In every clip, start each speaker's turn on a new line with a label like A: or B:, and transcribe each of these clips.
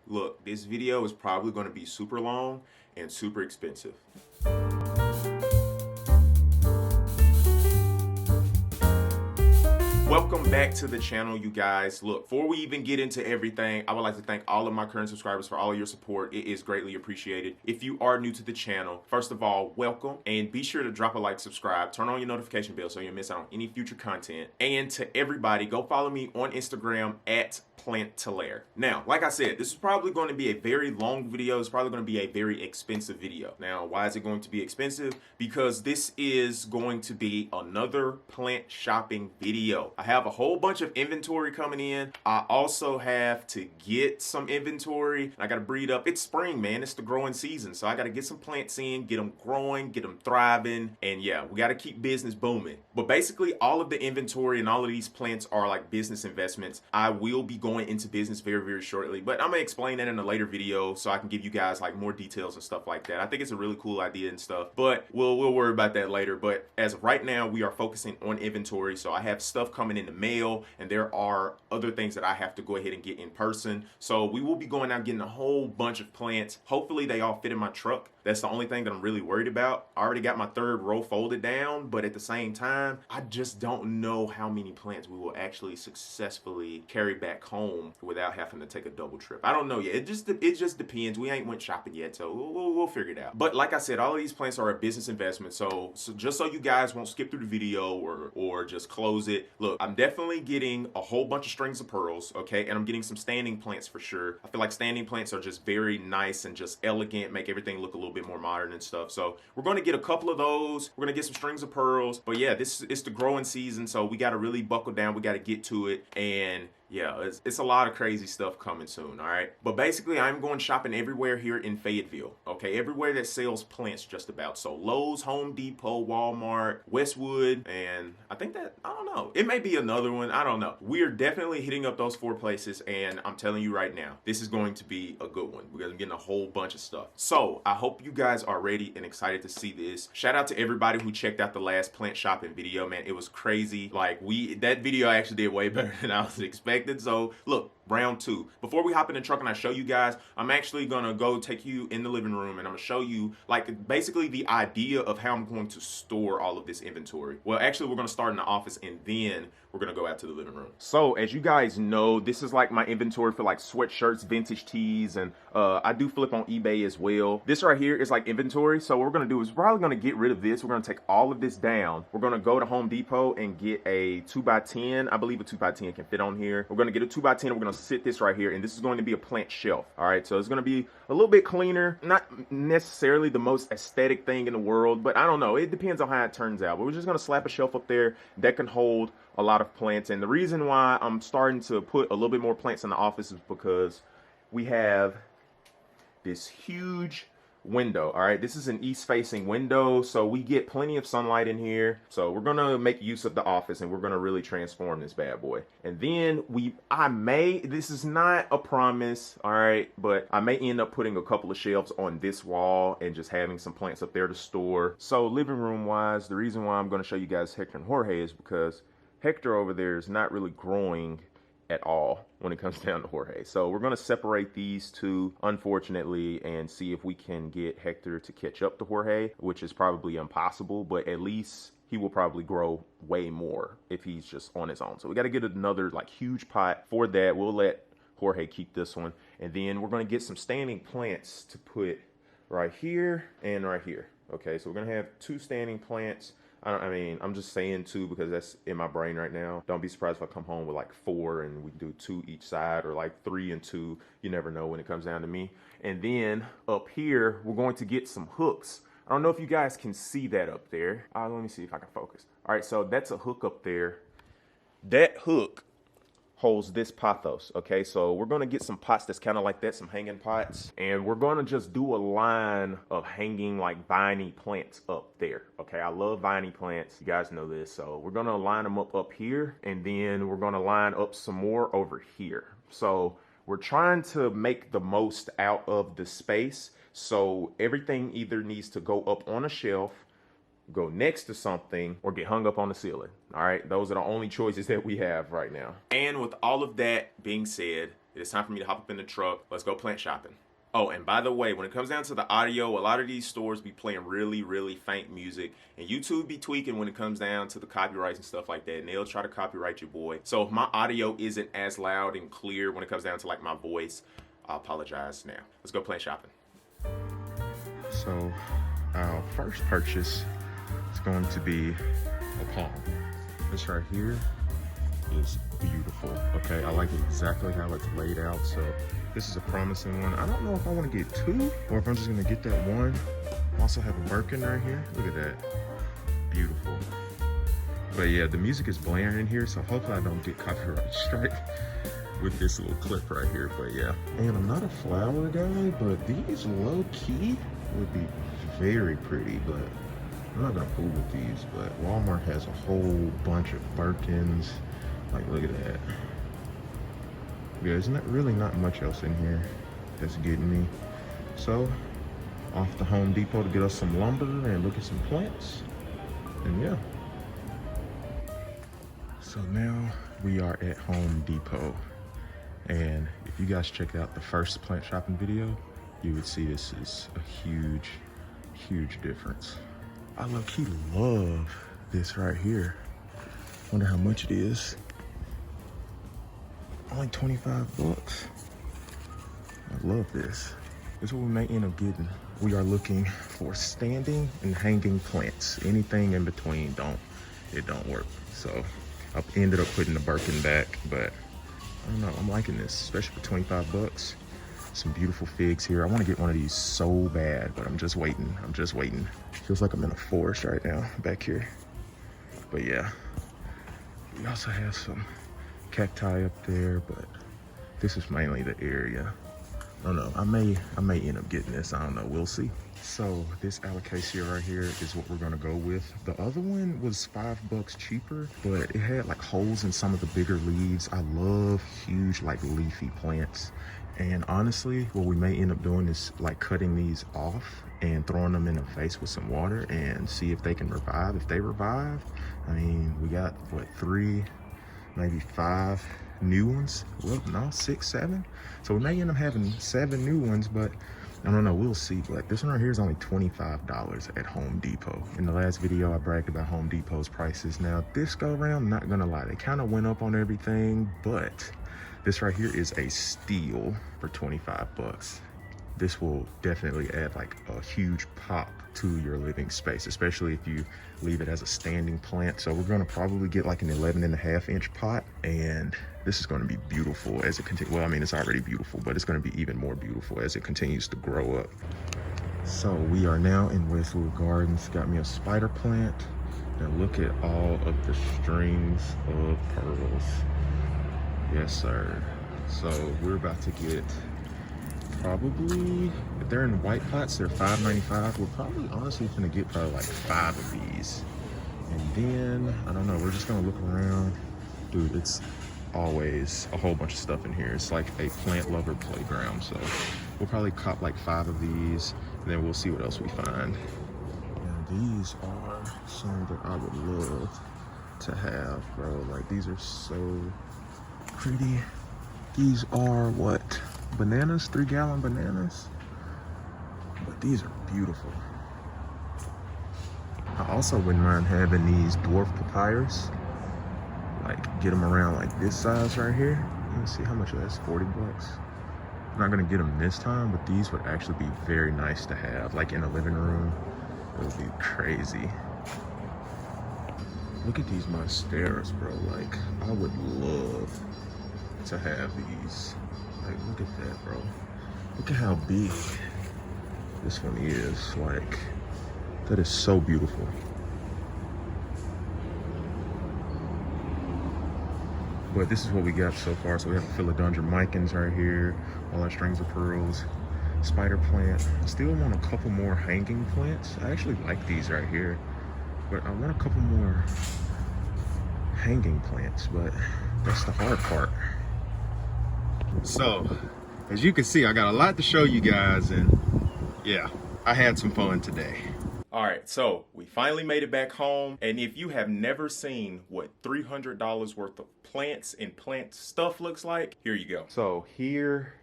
A: Look, this video is probably going to be super long and super expensive. Welcome back to the channel, you guys. Look, before we even get into everything, I would like to thank all of my current subscribers for all of your support. It is greatly appreciated. If you are new to the channel, first of all, welcome, and be sure to drop a like, subscribe, turn on your notification bell so you don't miss out on any future content. And to everybody, go follow me on Instagram at Plant2Lair. Now, like I said, this is probably going to be a very long video. It's probably going to be a very expensive video. Now, why is it going to be expensive? Because this is going to be another plant shopping video. I have a whole bunch of inventory coming in. I also have to get some inventory. I got to breed up. It's spring, man. It's the growing season. So I got to get some plants in, get them growing, get them thriving. And yeah, we got to keep business booming. But basically, all of the inventory and all of these plants are like business investments. I will be going into business very, very shortly. But I'm going to explain that in a later video so I can give you guys like more details and stuff like that. I think it's a really cool idea and stuff. But we'll worry about that later. But as of right now, we are focusing on inventory. So I have stuff coming in the mail, and there are other things that I have to go ahead and get in person. So we will be going out getting a whole bunch of plants. Hopefully they all fit in my truck. That's the only thing that I'm really worried about. I already got my third row folded down, but at the same time, I just don't know how many plants we will actually successfully carry back home without having to take a double trip. I don't know yet. It just depends. We ain't went shopping yet, so we'll figure it out. But like I said, all of these plants are a business investment. So just so you guys won't skip through the video or just close it. Look, I'm definitely getting a whole bunch of strings of pearls, okay? And I'm getting some standing plants for sure. I feel like standing plants are just very nice and just elegant, make everything look a little bit more modern and stuff. So we're going to get a couple of those. We're going to get some strings of pearls. But yeah, it's the growing season, so we got to really buckle down. We got to get to it. And yeah, it's a lot of crazy stuff coming soon, all right? But basically, I'm going shopping everywhere here in Fayetteville, okay? Everywhere that sells plants just about. So Lowe's, Home Depot, Walmart, Westwood, and I think that, I don't know. It may be another one, I don't know. We're definitely hitting up those 4 places, and I'm telling you right now, this is going to be a good one because I'm getting a whole bunch of stuff. So I hope you guys are ready and excited to see this. Shout out to everybody who checked out the last plant shopping video, man. It was crazy. Like, that video actually did way better than I was expecting. So look, round 2. Before we hop in the truck and I show you guys, I'm actually gonna go take you in the living room and I'm gonna show you like basically the idea of how I'm going to store all of this inventory. Well, actually, we're gonna start in the office and then we're gonna go out to the living room. So as you guys know, this is like my inventory for like sweatshirts, vintage tees, and I do flip on eBay as well. This right here is like inventory. So what we're gonna do is we're probably gonna get rid of this. We're gonna take all of this down. We're gonna go to Home Depot and get a 2x10. I believe a 2x10 can fit on here. We're gonna get a 2x10. We're gonna sit this right here, and this is going to be a plant shelf. All right, so it's going to be a little bit cleaner, not necessarily the most aesthetic thing in the world, but I don't know, it depends on how it turns out. But we're just going to slap a shelf up there that can hold a lot of plants. And the reason why I'm starting to put a little bit more plants in the office is because we have this huge window. All right, this is an east facing window, so we get plenty of sunlight in here. So we're gonna make use of the office and we're gonna really transform this bad boy. And then this is not a promise, all right, but I may end up putting a couple of shelves on this wall and just having some plants up there to store. So living room wise, the reason why I'm gonna show you guys Hector and Jorge is because Hector over there is not really growing at all when it comes down to Jorge. So we're going to separate these two, unfortunately, and see if we can get Hector to catch up to Jorge, which is probably impossible, but at least he will probably grow way more if he's just on his own. So we got to get another like huge pot for that. We'll let Jorge keep this one, and then we're going to get some standing plants to put right here and right here. Okay, so we're going to have 2 standing plants. I mean, I'm just saying 2 because that's in my brain right now. Don't be surprised if I come home with like 4 and we do 2 each side, or like 3 and 2. You never know when it comes down to me. And then up here, we're going to get some hooks. I don't know if you guys can see that up there. Let me see if I can focus. All right, so that's a hook up there. That hook holds this pothos, okay? So we're gonna get some pots that's kind of like that, some hanging pots, and we're gonna just do a line of hanging like viney plants up there, okay? I love viney plants, you guys know this. So we're gonna line them up here, and then we're gonna line up some more over here. So we're trying to make the most out of the space. So everything either needs to go up on a shelf, go next to something, or get hung up on the ceiling. All right, those are the only choices that we have right now. And with all of that being said, It is time for me to hop up in the truck. Let's go plant shopping. Oh, and by the way, when it comes down to the audio, a lot of these stores be playing really, really faint music, and YouTube be tweaking when it comes down to the copyrights and stuff like that, and they'll try to copyright your boy. So if my audio isn't as loud and clear when it comes down to like my voice, I apologize now. Let's go plant shopping. So our first purchase is going to be a palm. This right here is beautiful. Okay, I like exactly how it's laid out. So this is a promising one. I don't know if I want to get two or if I'm just gonna get that one. I also have a Birkin right here. Look at that, beautiful. But yeah, the music is blaring in here, so hopefully I don't get copyright strike with this little clip right here. But yeah, and I'm not a flower guy, but these low key would be very pretty, but I'm not gonna fool with these. But Walmart has a whole bunch of Birkins. Like, look at that. Yeah, there's really not much else in here that's getting me. So, off to Home Depot to get us some lumber and look at some plants. And yeah. So now we are at Home Depot. And if you guys checked out the first plant shopping video, you would see this is a huge, huge difference. I low-key love this right here. Wonder how much it is. Only 25 bucks. I love this. This is what we may end up getting. We are looking for standing and hanging plants. Anything in between it don't work. So I ended up putting the Birkin back, but I don't know, I'm liking this, especially for 25 bucks. Some beautiful figs here. I want to get one of these so bad, but I'm just waiting. Feels like I'm in a forest right now back here. But yeah, we also have some cacti up there, but this is mainly the area. I don't know, I may end up getting this. I don't know, we'll see. So this alocasia right here is what we're gonna go with. The other one was $5 cheaper, but it had like holes in some of the bigger leaves. I love huge like leafy plants. And honestly, what we may end up doing is like cutting these off and throwing them in the face with some water and see if they can revive. If they revive, I mean, we got what, 3, maybe 5 new ones. Well, no, 6, 7. So we may end up having 7 new ones, but I don't know, we'll see. But this one right here is only $25 at Home Depot. In the last video, I bragged about Home Depot's prices. Now, this go around, not gonna lie, they kind of went up on everything, but this right here is a steal for 25 bucks. This will definitely add like a huge pop to your living space, especially if you leave it as a standing plant. So we're gonna probably get like an 11.5-inch pot, and this is gonna be beautiful as it continues. Well, I mean, it's already beautiful, but it's gonna be even more beautiful as it continues to grow up. So we are now in Westwood Gardens. Got me a spider plant. Now look at all of the strings of pearls. Yes, sir. So we're about to get probably, if they're in white pots, they're $5.95. We're probably honestly gonna get probably like 5 of these. And then, I don't know, we're just gonna look around. Dude, it's always a whole bunch of stuff in here. It's like a plant lover playground. So we'll probably cop like 5 of these, and then we'll see what else we find. Now these are some that I would love to have, bro. Like, these are so pretty. These are what? Bananas, 3-gallon bananas. But these are beautiful. I also wouldn't mind having these dwarf papyrus. Like, get them around like this size right here. Let me see how much that's, 40 bucks. I'm not gonna get them this time, but these would actually be very nice to have, like in a living room. It would be crazy. Look at these monsteras, bro. Like, I would love to have these. Like, look at that, bro. Look at how big this one is. Like, that is so beautiful. But this is what we got so far. So we have a philodendron micans right here, all our strings of pearls, spider plant. I still want a couple more hanging plants. I actually like these right here, but I want a couple more hanging plants, but that's the hard part. So, as you can see, I got a lot to show you guys, and yeah, I had some fun today. All right, so we finally made it back home. And if you have never seen what $300 worth of plants and plant stuff looks like, here you go. So here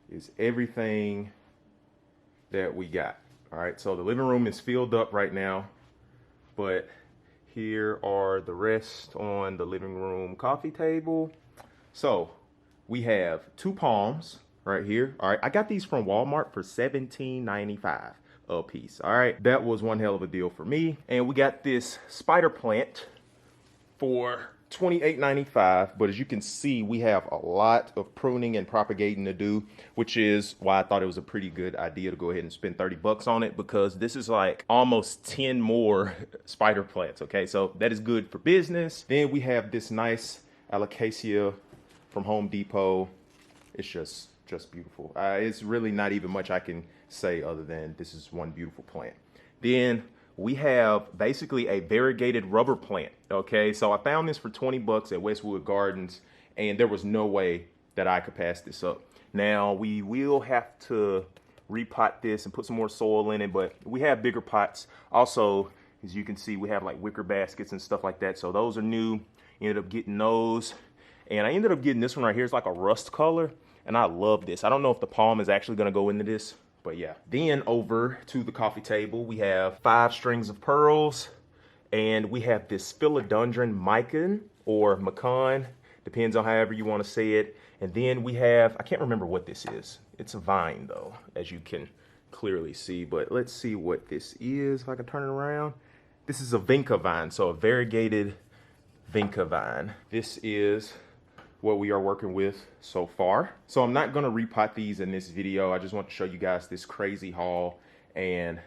A: is everything that we got. All right, so the living room is filled up right now, but here are the rest on the living room coffee table. So we have 2 palms right here. All right, I got these from Walmart for $17.95 a piece. All right, that was one hell of a deal for me. And we got this spider plant for $28.95, but as you can see, we have a lot of pruning and propagating to do, which is why I thought it was a pretty good idea to go ahead and spend 30 bucks on it, because this is like almost 10 more spider plants. Okay, so that is good for business. Then we have this nice alocasia from Home Depot. It's just beautiful. It's really not even much I can say other than this is one beautiful plant. Then we have basically a variegated rubber plant. Okay, so I found this for 20 bucks at Westwood Gardens, and there was no way that I could pass this up. Now we will have to repot this and put some more soil in it, but we have bigger pots. Also, as you can see, we have like wicker baskets and stuff like that, so those are new. Ended up getting those, and I ended up getting this one right here. It's like a rust color, and I love this. I don't know if the palm is actually going to go into this, but yeah. Then over to the coffee table, we have 5 strings of pearls, and we have this philodendron micon or macon, depends on however you want to say it. And then we have, I can't remember what this is. It's a vine though, as you can clearly see, but let's see what this is if I can turn it around. This is a vinca vine, so a variegated vinca vine. This is what we are working with so far. So I'm not gonna repot these in this video. I just want to show you guys this crazy haul. And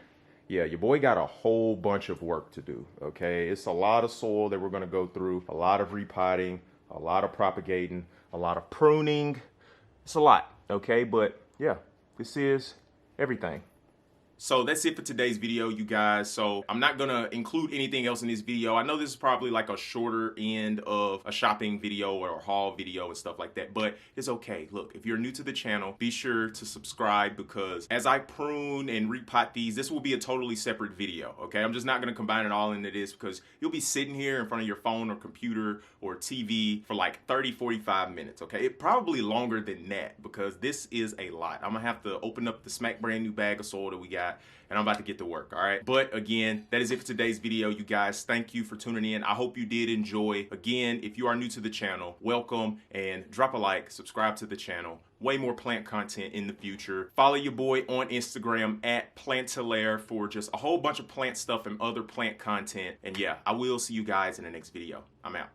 A: yeah, your boy got a whole bunch of work to do, okay? It's a lot of soil that we're gonna go through, a lot of repotting, a lot of propagating, a lot of pruning. It's a lot, okay? But yeah, this is everything. So that's it for today's video, you guys. So I'm not gonna include anything else in this video. I know this is probably like a shorter end of a shopping video or a haul video and stuff like that, but it's okay. Look, if you're new to the channel, be sure to subscribe, because as I prune and repot these, this will be a totally separate video, okay? I'm just not gonna combine it all into this, because you'll be sitting here in front of your phone or computer or TV for like 30, 45 minutes, okay? It probably longer than that, because this is a lot. I'm gonna have to open up the smack brand new bag of soil that we got, and I'm about to get to work, all right? But again, that is it for today's video, you guys. Thank you for tuning in. I hope you did enjoy. Again, if you are new to the channel, welcome, and drop a like, subscribe to the channel. Way more plant content in the future. Follow your boy on Instagram at Plantilaire for just a whole bunch of plant stuff and other plant content. And yeah, I will see you guys in the next video. I'm out.